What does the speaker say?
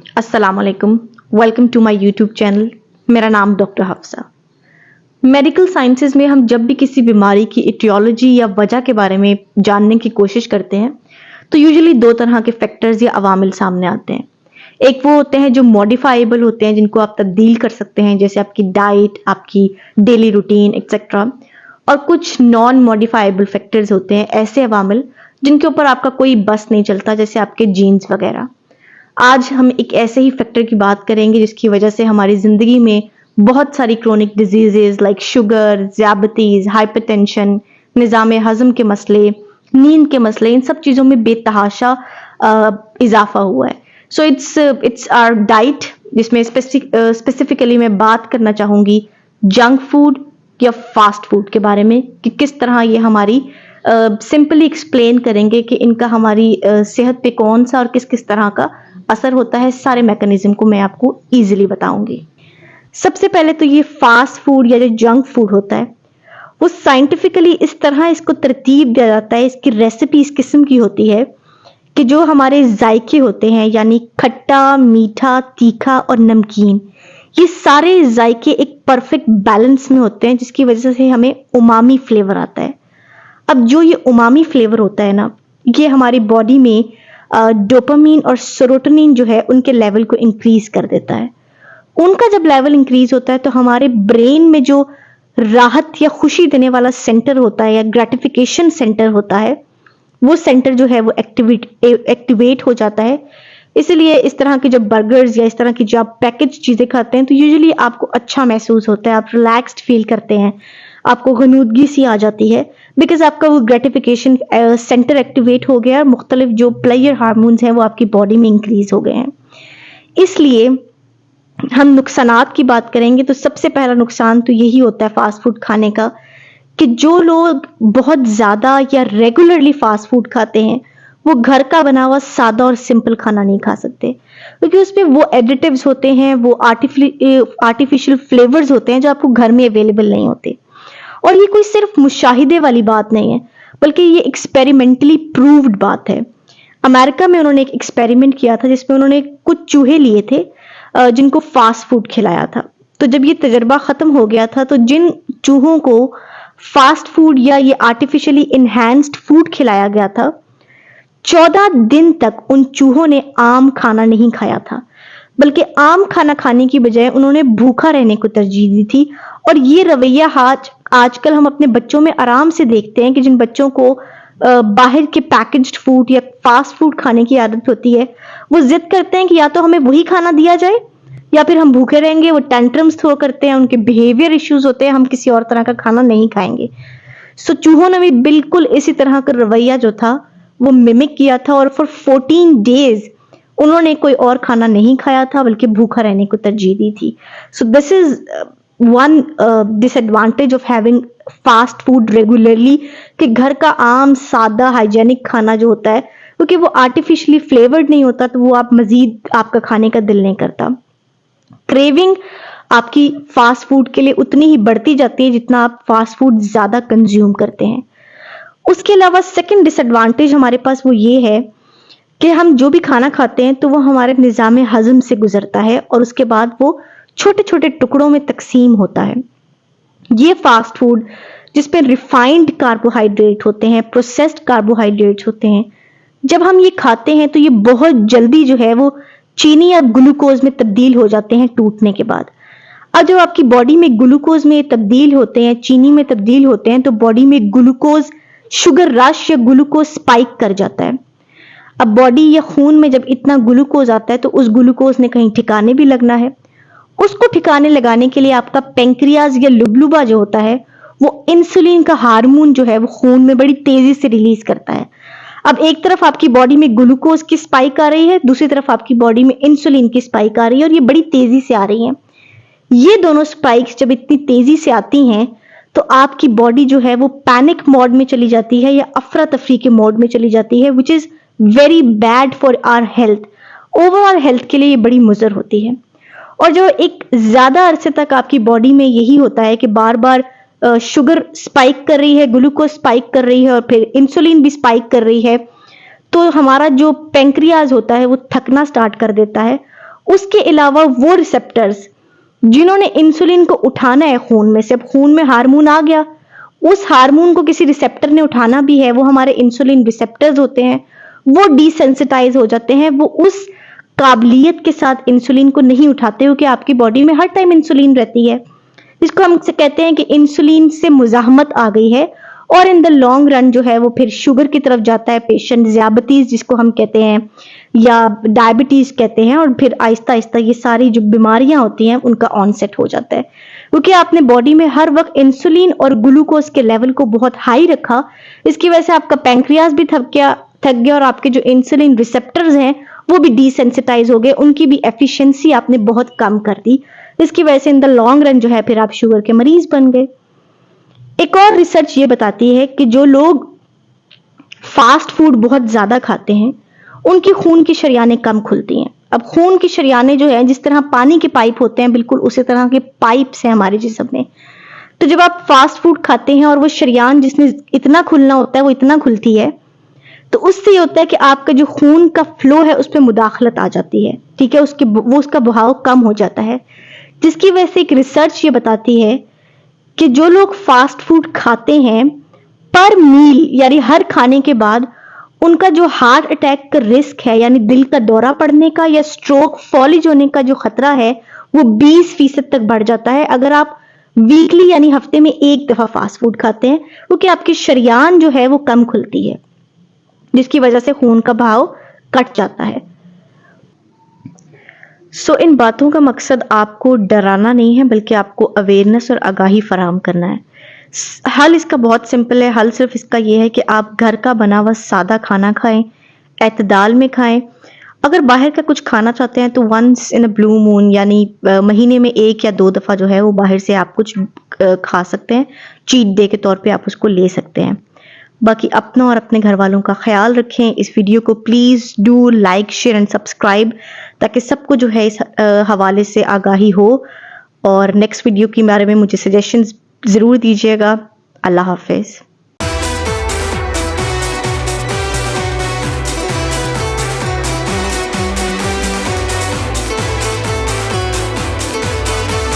अस्सलाम वालेकुम, welcome to my YouTube channel. मेरा नाम डॉक्टर हफ्सा। मेडिकल साइंसेज में हम जब भी किसी बीमारी की इटियोलॉजी या वजह के बारे में जानने की कोशिश करते हैं तो यूजुअली दो तरह के फैक्टर्स या अवामिल सामने आते हैं। एक वो होते हैं जो मॉडिफाइबल होते हैं, जिनको आप तब्दील कर सकते हैं, जैसे आपकी डाइट, आपकी डेली रूटीन एक्सेट्रा। और कुछ नॉन मॉडिफाइबल फैक्टर्स होते हैं, ऐसे अवामिल जिनके ऊपर आपका कोई बस नहीं चलता, जैसे आपके जीन्स वगैरह। आज हम एक ऐसे ही फैक्टर की बात करेंगे जिसकी वजह से हमारी जिंदगी में बहुत सारी क्रोनिक डिजीजेज लाइक शुगर, ज़ियाबतीज, हाइपरटेंशन, निज़ाम हजम के मसले, नींद के मसले, इन सब चीज़ों में बेतहाशा इजाफा हुआ है। सो इट्स आवर डाइट, जिसमें स्पेसिफिकली मैं बात करना चाहूँगी जंक फूड या फास्ट फूड के बारे में, कि किस तरह ये हमारी सिंपली एक्सप्लेन करेंगे कि इनका हमारी सेहत पे कौन सा और किस किस तरह का असर होता है। सारे मैकेनिज्म को मैं आपको इजीली बताऊंगी। सबसे पहले तो ये फास्ट फूड या जो जंक फूड होता है, वो साइंटिफिकली इस तरह इसको तरतीब दिया जाता है, इसकी रेसिपी इस किस्म की होती है कि जो हमारे जायके होते हैं, यानी खट्टा, मीठा, तीखा और नमकीन, ये सारे जायके एक परफेक्ट बैलेंस में होते हैं, जिसकी वजह से हमें उमामी फ्लेवर आता है। अब जो ये उमामी फ्लेवर होता है ना, ये हमारी बॉडी में डोपामीन और सेरोटोनिन जो है उनके लेवल को इंक्रीज कर देता है। उनका जब लेवल इंक्रीज होता है तो हमारे ब्रेन में जो राहत या खुशी देने वाला सेंटर होता है या ग्रेटिफिकेशन सेंटर होता है, वो सेंटर जो है वो एक्टिवेट हो जाता है। इसलिए इस तरह के जब बर्गर्स या इस तरह की जो आप पैकेज चीजें खाते हैं तो यूजुअली आपको अच्छा महसूस होता है, आप रिलैक्स्ड फील करते हैं, आपको गनूदगी सी आ जाती है, बिकॉज आपका वो ग्रेटिफिकेशन सेंटर एक्टिवेट हो गया और मुख्तलिफ जो प्लेयर हार्मोन्स हैं वो आपकी बॉडी में इंक्रीज हो गए हैं। इसलिए हम नुकसानात की बात करेंगे तो सबसे पहला नुकसान तो यही होता है फास्ट फूड खाने का, कि जो लोग बहुत ज्यादा या रेगुलरली फास्ट फूड खाते हैं वो घर का बना हुआ सादा और सिंपल खाना नहीं खा सकते, क्योंकि उसमें वो एडिटिव्स होते हैं, वो आर्टिफिशियल फ्लेवर्स होते हैं जो आपको घर में अवेलेबल नहीं होते। और ये कोई सिर्फ मुशाहिदे वाली बात नहीं है, बल्कि ये एक्सपेरिमेंटली प्रूव्ड बात है। अमेरिका में उन्होंने एक एक्सपेरिमेंट किया था जिसमें उन्होंने कुछ चूहे लिए थे जिनको फास्ट फूड खिलाया था। तो जब ये तजर्बा खत्म हो गया था तो जिन चूहों को फास्ट फूड या ये आर्टिफिशियली इनहैंस्ड फूड खिलाया गया था, 14 दिन तक उन चूहों ने आम खाना नहीं खाया था, बल्कि आम खाना खाने की बजाय उन्होंने भूखा रहने को तरजीह दी थी। और ये रवैया आजकल हम अपने बच्चों में आराम से देखते हैं कि जिन बच्चों को बाहर के पैकेज्ड फूड या फास्ट फूड खाने की आदत होती है, वो जिद करते हैं कि या तो हमें वही खाना दिया जाए या फिर हम भूखे रहेंगे। वो टेंट्रम्स थ्रो करते हैं, उनके बिहेवियर इश्यूज होते हैं, हम किसी और तरह का खाना नहीं खाएंगे। सो चूहों ने भी बिल्कुल इसी तरह का रवैया जो था वो मिमिक किया था, और फॉर 14 डेज उन्होंने कोई और खाना नहीं खाया था बल्कि भूखा रहने को तरजीह दी थी। So this is one disadvantage of having fast food regularly, कि घर का आम सादा हाइजेनिक खाना जो होता है, क्योंकि वो आर्टिफिशियली फ्लेवर्ड नहीं होता, तो वो आप मजीद आपका खाने का दिल नहीं करता। क्रेविंग आपकी फास्ट फूड के लिए उतनी ही बढ़ती जाती है जितना आप फास्ट फूड ज्यादा कंज्यूम करते हैं। उसके अलावा सेकंड डिसएडवांटेज हमारे पास वो ये है कि हम जो भी खाना खाते हैं तो वो हमारे निज़ाम हजम से गुजरता है और उसके बाद वो छोटे छोटे टुकड़ों में तकसीम होता है। ये फास्ट फूड जिसपे रिफाइंड कार्बोहाइड्रेट होते हैं, प्रोसेस्ड कार्बोहाइड्रेट्स होते हैं, जब हम ये खाते हैं तो ये बहुत जल्दी जो है वो चीनी या ग्लूकोज में तब्दील हो जाते हैं टूटने के बाद। अब जब आपकी बॉडी में ग्लूकोज में तब्दील होते हैं, चीनी में तब्दील होते हैं, तो बॉडी में ग्लूकोज शुगर रश या ग्लूकोज स्पाइक कर जाता है। अब बॉडी या खून में जब इतना ग्लूकोज आता है तो उस ग्लूकोज ने कहीं ठिकाने भी लगना है। उसको ठिकाने लगाने के लिए आपका पेंक्रियाज या लुबलुबा जो होता है वो इंसुलिन का हार्मोन जो है वो खून में बड़ी तेजी से रिलीज करता है। अब एक तरफ आपकी बॉडी में ग्लूकोज की स्पाइक आ रही है, दूसरी तरफ आपकी बॉडी में इंसुलिन की स्पाइक आ रही है, और ये बड़ी तेजी से आ रही है। ये दोनों स्पाइक्स जब इतनी तेजी से आती हैं तो आपकी बॉडी जो है वो पैनिक मोड में चली जाती है या अफरा तफरी के मोड में चली जाती है, which is very bad for our health. Overall health के लिए ये बड़ी मुज़र होती है। और जो एक ज्यादा अरसे तक आपकी बॉडी में यही होता है कि बार बार शुगर स्पाइक कर रही है, ग्लूकोज स्पाइक कर रही है और फिर इंसुलिन भी स्पाइक कर रही है, तो हमारा जो पेंक्रियाज होता है वो थकना स्टार्ट कर देता है اس کے علاوہ وہ ریسپٹرز جنہوں نے انسولین کو اٹھانا ہے خون میں سے، اب خون میں ہارمون آ گیا، اس ہارمون کو کسی ریسپٹر نے اٹھانا بھی ہے، وہ ہمارے انسولین ریسپٹرز ہوتے ہیں، وہ ڈی سینسٹائز ہو جاتے ہیں، وہ اس قابلیت کے ساتھ انسولین کو نہیں اٹھاتے ہو کہ آپ کی باڈی میں ہر ٹائم انسولین رہتی ہے، جس کو ہم کہتے ہیں کہ انسولین سے مزاحمت آ گئی ہے، اور ان دا لانگ رن جو ہے وہ پھر شوگر کی طرف جاتا ہے پیشنٹ، ذیابیطیز جس کو ہم کہتے ہیں یا ڈائبٹیز کہتے ہیں، اور پھر آہستہ آہستہ یہ ساری جو بیماریاں ہوتی ہیں ان کا آن سیٹ ہو جاتا ہے، کیونکہ آپ نے باڈی میں ہر وقت انسولین اور گلوکوز کے لیول کو بہت ہائی رکھا، اس کی وجہ سے آپ کا پینکریاس بھی تھک گیا اور آپ کے جو انسولین ریسپٹرز ہیں وہ بھی ڈی سینسٹائز ہو گئے، ان کی بھی ایفیشنسی آپ نے بہت کم کر دی، اس کی وجہ سے ان دا لانگ رن جو ہے پھر آپ شوگر کے مریض بن گئے۔ ایک اور ریسرچ یہ بتاتی ہے کہ جو لوگ فاسٹ فوڈ بہت زیادہ کھاتے ہیں ان کی خون کی شریانیں کم کھلتی ہیں۔ اب خون کی شریانیں جو ہیں جس طرح پانی کے پائپ ہوتے ہیں بالکل اسی طرح کے پائپس ہیں ہمارے جسم میں، تو جب آپ فاسٹ فوڈ کھاتے ہیں اور وہ شریان جس نے اتنا کھلنا ہوتا ہے وہ اتنا کھلتی ہے، تو اس سے یہ ہوتا ہے کہ آپ کا جو خون کا فلو ہے اس پہ مداخلت آ جاتی ہے، ٹھیک ہے، اس کا بہاؤ کم ہو جاتا ہے، جس کی وجہ سے ایک ریسرچ یہ بتاتی ہے کہ جو لوگ فاسٹ فوڈ کھاتے ہیں پر میل یعنی ہر کھانے کے بعد ان کا جو ہارٹ اٹیک کا رسک ہے یعنی دل کا دورہ پڑنے کا یا سٹروک فالج ہونے کا جو خطرہ ہے وہ 20% تک بڑھ جاتا ہے اگر آپ ویکلی یعنی ہفتے میں ایک دفعہ فاسٹ فوڈ کھاتے ہیں، کیونکہ آپ کی شریان جو ہے وہ کم کھلتی ہے جس کی وجہ سے خون کا بہاؤ کٹ جاتا ہے۔ ان باتوں کا مقصد آپ کو ڈرانا نہیں ہے بلکہ آپ کو اویئرنس اور آگاہی فراہم کرنا ہے۔ حل اس کا بہت سمپل ہے، حل صرف اس کا یہ ہے کہ آپ گھر کا بنا ہوا سادہ کھانا کھائیں، اعتدال میں کھائیں، اگر باہر کا کچھ کھانا چاہتے ہیں تو ونس ان اے بلو مون یعنی مہینے میں 1 یا 2 دفعہ جو ہے وہ باہر سے آپ کچھ کھا سکتے ہیں، چیٹ ڈے کے طور پہ آپ اس کو لے سکتے ہیں۔ باقی اپنا اور اپنے گھر والوں کا خیال رکھیں۔ اس ویڈیو کو please do like share and subscribe تاکہ سب کو جو ہے اس حوالے سے آگاہی ہو، اور نیکسٹ ویڈیو کے بارے میں مجھے سجیشنز ضرور دیجیے گا۔ اللہ حافظ۔